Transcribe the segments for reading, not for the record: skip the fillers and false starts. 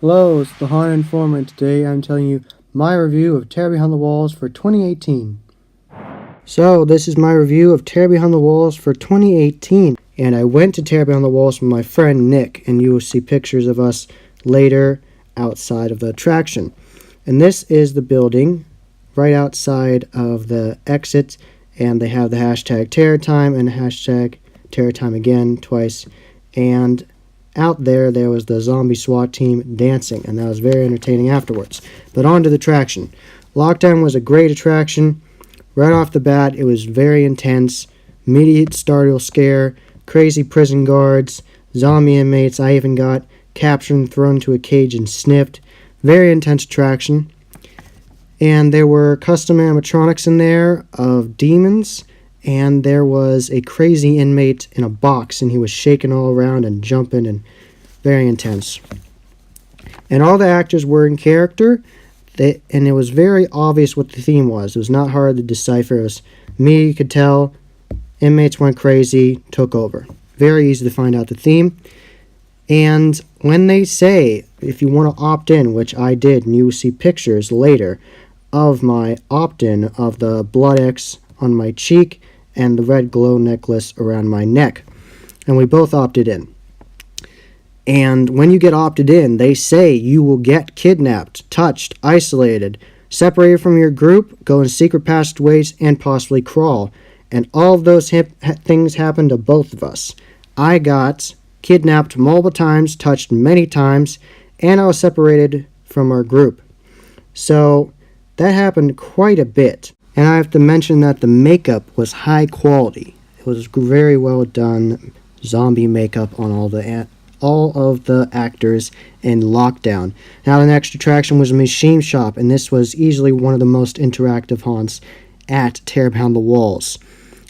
Hello, it's the Haunted Informant. Today I'm telling you my review of Terror Behind the Walls for 2018. So, this is my review of Terror Behind the Walls for 2018. And I went to Terror Behind the Walls with my friend Nick, and you will see pictures of us later outside of the attraction. And this is the building right outside of the exit, and they have the hashtag Terror Time and hashtag Terror Time again twice. And out there was the zombie SWAT team dancing, and that was very entertaining afterwards. But on to the attraction. Lockdown was a great attraction. Right off the bat, it was very intense. Immediate startle scare, crazy prison guards, zombie inmates. I even got captured and thrown into a cage and sniffed. Very intense attraction. And there were custom animatronics in there of demons. And there was a crazy inmate in a box, and he was shaking all around and jumping, and very intense. And all the actors were in character, and it was very obvious what the theme was. It was not hard to decipher. It was me, you could tell. Inmates went crazy, took over. Very easy to find out the theme. And when they say, if you want to opt in, which I did, and you will see pictures later of my opt-in of the blood X on my cheek and the red glow necklace around my neck. And we both opted in. And when you get opted in, they say you will get kidnapped, touched, isolated, separated from your group, go in secret passageways, and possibly crawl. And all of those things happened to both of us. I got kidnapped multiple times, touched many times, and I was separated from our group. So that happened quite a bit. And I have to mention that the makeup was high quality. It was very well done zombie makeup on all of the actors in Lockdown. Now the next attraction was a machine shop, and this was easily one of the most interactive haunts at Terror Behind the Walls.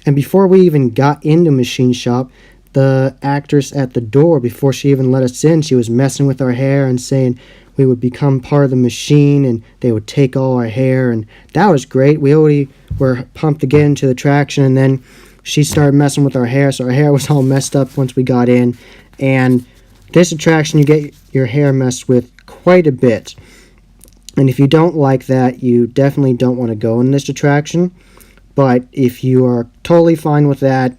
And before we even got into machine shop, the actress at the door, before she even let us in, she was messing with our hair and saying we would become part of the machine and they would take all our hair, and that was great. We already were pumped to get into the attraction, and then she started messing with our hair, so our hair was all messed up once we got in. And this attraction, you get your hair messed with quite a bit. And if you don't like that, you definitely don't want to go in this attraction. But if you are totally fine with that,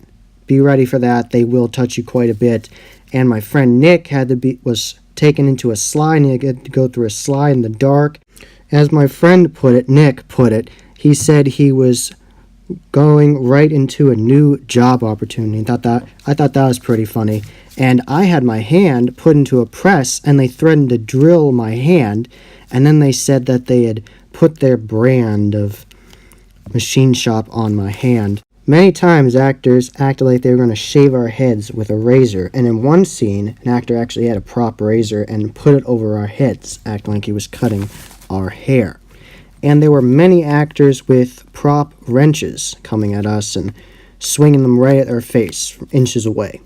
be ready for that. They will touch you quite a bit. And my friend Nick was taken into a slide, and he had to go through a slide in the dark. As my friend put it, Nick put it, he said he was going right into a new job opportunity. I thought that was pretty funny. And I had my hand put into a press, and they threatened to drill my hand, and then they said that they had put their brand of machine shop on my hand. Many times actors acted like they were going to shave our heads with a razor, and in one scene, an actor actually had a prop razor and put it over our heads, acting like he was cutting our hair. And there were many actors with prop wrenches coming at us and swinging them right at our face from inches away.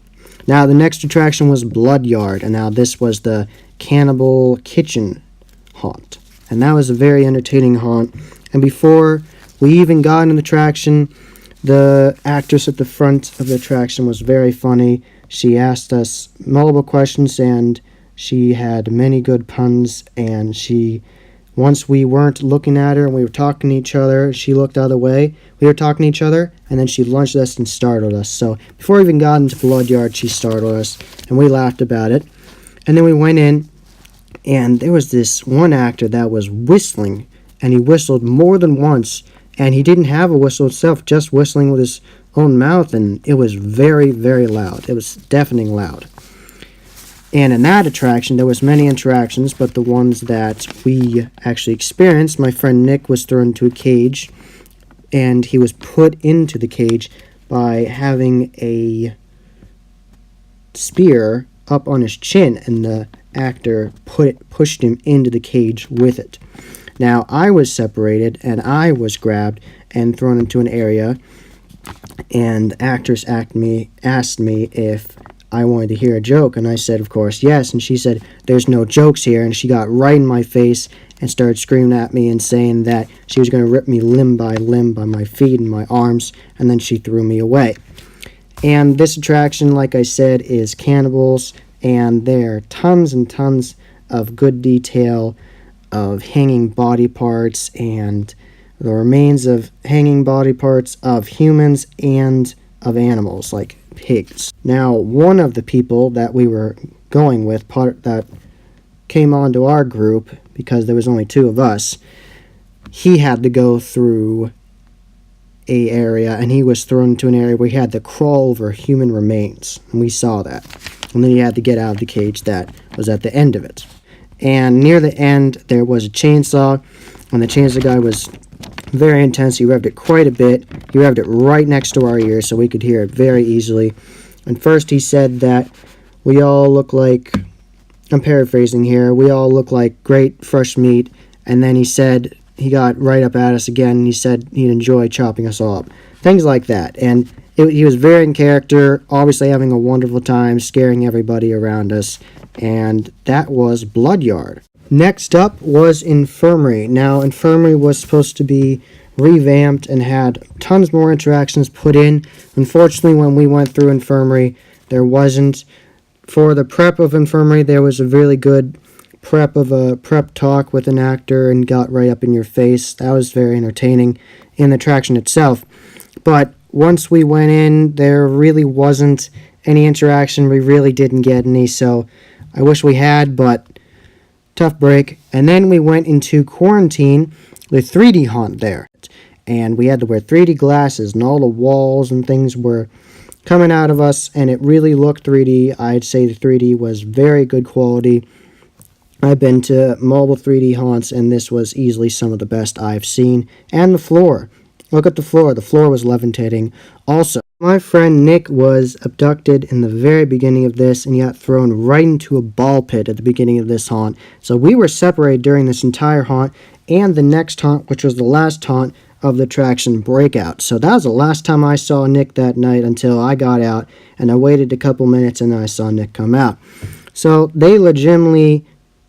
Now the next attraction was Blood Yard, and now this was the cannibal kitchen haunt. And that was a very entertaining haunt. And before we even got into the attraction, the actress at the front of the attraction was very funny. She asked us multiple questions, and she had many good puns, and once we weren't looking at her and we were talking to each other, she looked the other way. We were talking to each other, and then she lunged us and startled us. So before we even got into Blood Yard, she startled us, and we laughed about it. And then we went in, and there was this one actor that was whistling, and he whistled more than once. And he didn't have a whistle itself, just whistling with his own mouth, and it was very, very loud. It was deafening loud. And in that attraction, there was many interactions, but the ones that we actually experienced, my friend Nick was thrown into a cage, and he was put into the cage by having a spear up on his chin, and the actor pushed him into the cage with it. Now, I was separated, and I was grabbed and thrown into an area, and the actress asked me if I wanted to hear a joke, and I said, of course, yes, and she said, there's no jokes here, and she got right in my face and started screaming at me and saying that she was going to rip me limb by my feet and my arms, and then she threw me away. And this attraction, like I said, is cannibals, and there are tons and tons of good detail of hanging body parts and the remains of hanging body parts of humans and of animals like pigs. Now, one of the people that we were going with, that came onto our group because there was only 2 of us, he had to go through a area, and he was thrown into an area where he had to crawl over human remains, and we saw that. And then he had to get out of the cage that was at the end of it. And near the end, there was a chainsaw, and the chainsaw guy was very intense. He revved it quite a bit. He revved it right next to our ears so we could hear it very easily. And first he said that we all look like, I'm paraphrasing here, we all look like great fresh meat. And then he said, he got right up at us again, and he said he'd enjoy chopping us all up. Things like that. And he was very in character, obviously having a wonderful time, scaring everybody around us. And that was Bloodyard. Next up was Infirmary. Now, Infirmary was supposed to be revamped and had tons more interactions put in. Unfortunately, when we went through Infirmary, there wasn't. For the prep of Infirmary, there was a really good prep talk with an actor and got right up in your face. That was very entertaining in the attraction itself. But once we went in, there really wasn't any interaction. We really didn't get any, so I wish we had, but tough break. And then we went into Quarantine, the 3D haunt there. And we had to wear 3D glasses, and all the walls and things were coming out of us, and it really looked 3D. I'd say the 3D was very good quality. I've been to mobile 3D haunts, and this was easily some of the best I've seen. And the floor. Look at the floor. The floor was levitating. Also, my friend Nick was abducted in the very beginning of this, and he got thrown right into a ball pit at the beginning of this haunt. So we were separated during this entire haunt, and the next haunt, which was the last haunt of the attraction, Breakout. So that was the last time I saw Nick that night until I got out, and I waited a couple minutes, and then I saw Nick come out. So they legitimately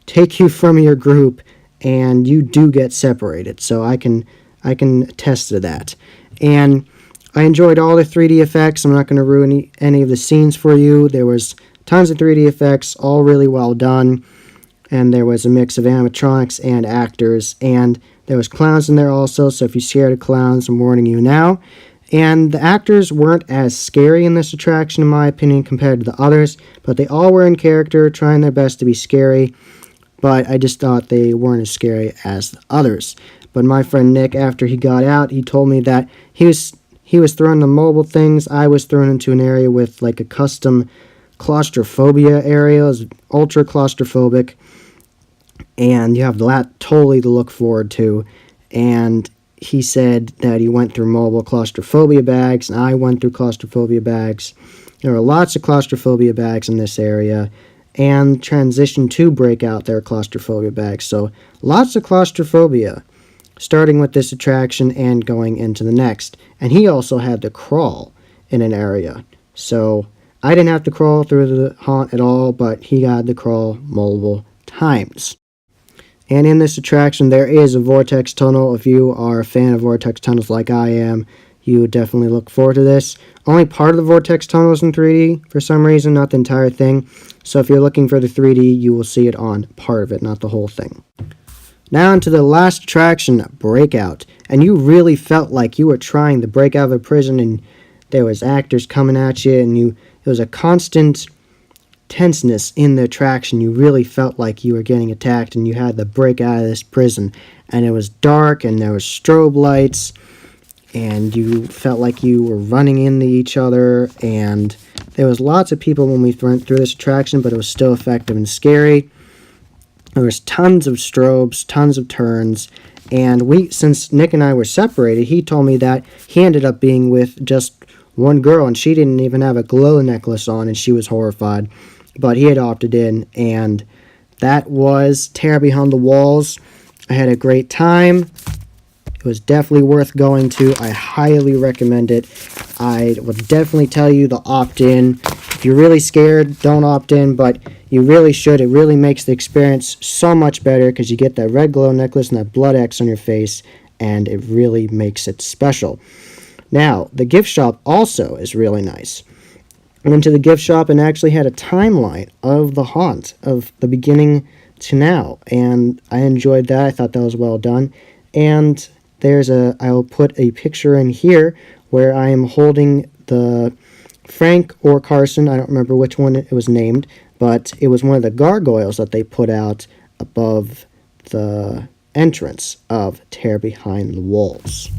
take you from your group, and you do get separated. So I can attest to that. And I enjoyed all the 3D effects. I'm not going to ruin any of the scenes for you. There was tons of 3D effects, all really well done. And there was a mix of animatronics and actors. And there was clowns in there also, so if you're scared of clowns, I'm warning you now. And the actors weren't as scary in this attraction, in my opinion, compared to the others. But they all were in character, trying their best to be scary. But I just thought they weren't as scary as the others. But my friend Nick, after he got out, he told me that he was thrown to mobile things. I was thrown into an area with like a custom claustrophobia area. It was ultra claustrophobic. And you have that totally to look forward to. And he said that he went through mobile claustrophobia bags, and I went through claustrophobia bags. There were lots of claustrophobia bags in this area. And transition to Breakout, there are claustrophobia bags. So lots of claustrophobia, starting with this attraction and going into the next. And he also had to crawl in an area. So I didn't have to crawl through the haunt at all, but he had to crawl multiple times. And in this attraction, there is a Vortex Tunnel. If you are a fan of Vortex Tunnels like I am, you would definitely look forward to this. Only part of the Vortex Tunnel is in 3D for some reason, not the entire thing. So if you're looking for the 3D, you will see it on part of it, not the whole thing. Now into the last attraction, Breakout. And you really felt like you were trying to break out of a prison, and there was actors coming at you, and it was a constant tenseness in the attraction. You really felt like you were getting attacked, and you had to break out of this prison. And it was dark, and there was strobe lights, and you felt like you were running into each other, and there was lots of people when we went through this attraction, but it was still effective and scary. There was tons of strobes, tons of turns, and since Nick and I were separated, he told me that he ended up being with just one girl, and she didn't even have a glow necklace on, and she was horrified. But he had opted in, and that was Terror Behind the Walls. I had a great time. It was definitely worth going to. I highly recommend it. I would definitely tell you to opt in. If you're really scared, don't opt in, but you really should. It really makes the experience so much better because you get that red glow necklace and that blood X on your face, and it really makes it special. Now, the gift shop also is really nice. I went to the gift shop and actually had a timeline of the haunt, of the beginning to now, and I enjoyed that. I thought that was well done. And I'll put a picture in here where I am holding the Frank or Carson, I don't remember which one it was named, but it was one of the gargoyles that they put out above the entrance of Terror Behind the Walls.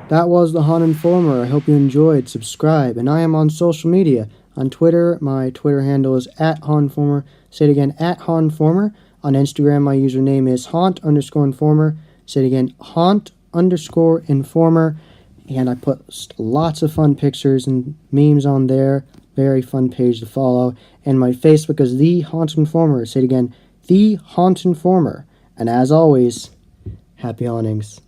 That was the Haunt Informer. I hope you enjoyed. Subscribe. And I am on social media. On Twitter, my Twitter handle is @HauntInformer. Say it again, @HauntInformer. On Instagram, my username is Haunt_Informer. Say it again, Haunt_Informer. And I post lots of fun pictures and memes on there. Very fun page to follow. And my Facebook is The Haunt Informer. Say it again, The Haunt Informer. And as always, happy hauntings.